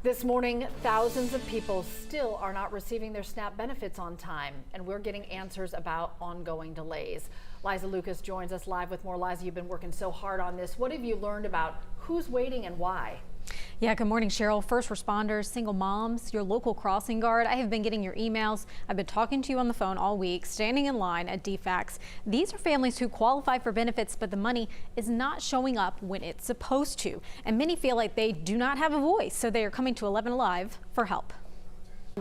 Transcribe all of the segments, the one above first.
This morning, thousands of people still are not receiving their SNAP benefits on time, and we're getting answers about ongoing delays. Liza Lucas joins us live with more. Liza, you've been working so hard on this. What have you learned about who's waiting and why? Yeah, good morning, Cheryl. First responders, single moms, your local crossing guard. I have been getting your emails. I've been talking to you on the phone all week, standing in line at DFACS. These are families who qualify for benefits, but the money is not showing up when it's supposed to. And many feel like they do not have a voice, so they are coming to 11 Alive for help.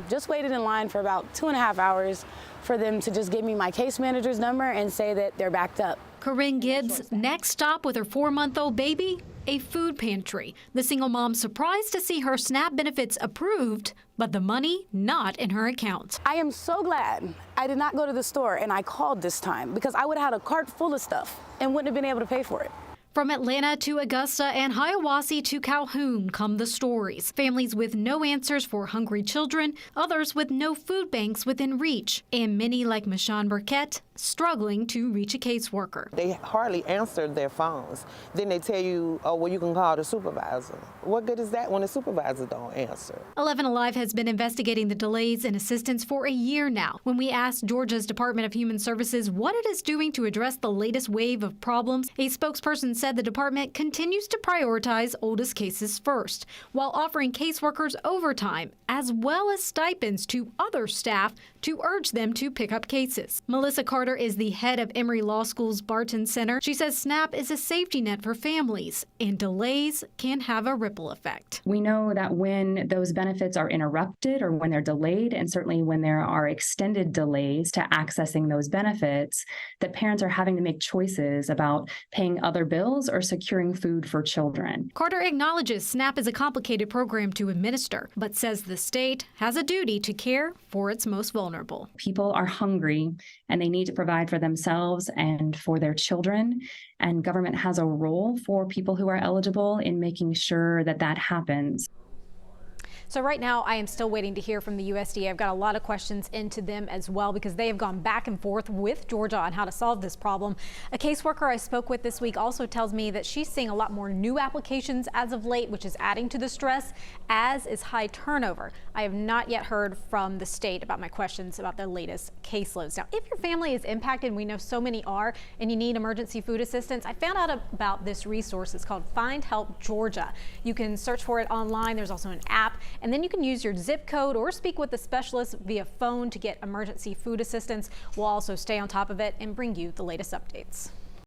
Just waited in line for about 2.5 hours for them to just give me my case manager's number and say that they're backed up. Corinne Gibbs' next stop with her 4-month-old baby, a food pantry. The single mom surprised to see her SNAP benefits approved, but the money not in her account. I am so glad I did not go to the store and I called this time, because I would have had a cart full of stuff and wouldn't have been able to pay for it. From Atlanta to Augusta and Hiawassee to Calhoun come the stories. Families with no answers for hungry children, others with no food banks within reach, and many like Michonne Burkett struggling to reach a caseworker. They hardly answered their phones. Then they tell you, oh, well, you can call the supervisor. What good is that when the supervisor don't answer? 11 Alive has been investigating the delays in assistance for a year now. When we asked Georgia's Department of Human Services what it is doing to address the latest wave of problems, a spokesperson said the department continues to prioritize oldest cases first, while offering caseworkers overtime as well as stipends to other staff to urge them to pick up cases. Melissa Carter is the head of Emory Law School's Barton Center. She says SNAP is a safety net for families, and delays can have a ripple effect. We know that when those benefits are interrupted or when they're delayed, and certainly when there are extended delays to accessing those benefits, that parents are having to make choices about paying other bills or securing food for children. Carter acknowledges SNAP is a complicated program to administer, but says the state has a duty to care for its most vulnerable. People are hungry and they need to provide for themselves and for their children. And government has a role for people who are eligible in making sure that that happens. So right now, I am still waiting to hear from the USDA. I've got a lot of questions into them as well because they have gone back and forth with Georgia on how to solve this problem. A caseworker I spoke with this week also tells me that she's seeing a lot more new applications as of late, which is adding to the stress, as is high turnover. I have not yet heard from the state about my questions about their latest caseloads. Now, if your family is impacted, we know so many are, and you need emergency food assistance, I found out about this resource. It's called Find Help Georgia. You can search for it online. There's also an app. And then you can use your zip code or speak with a specialist via phone to get emergency food assistance. We'll also stay on top of it and bring you the latest updates.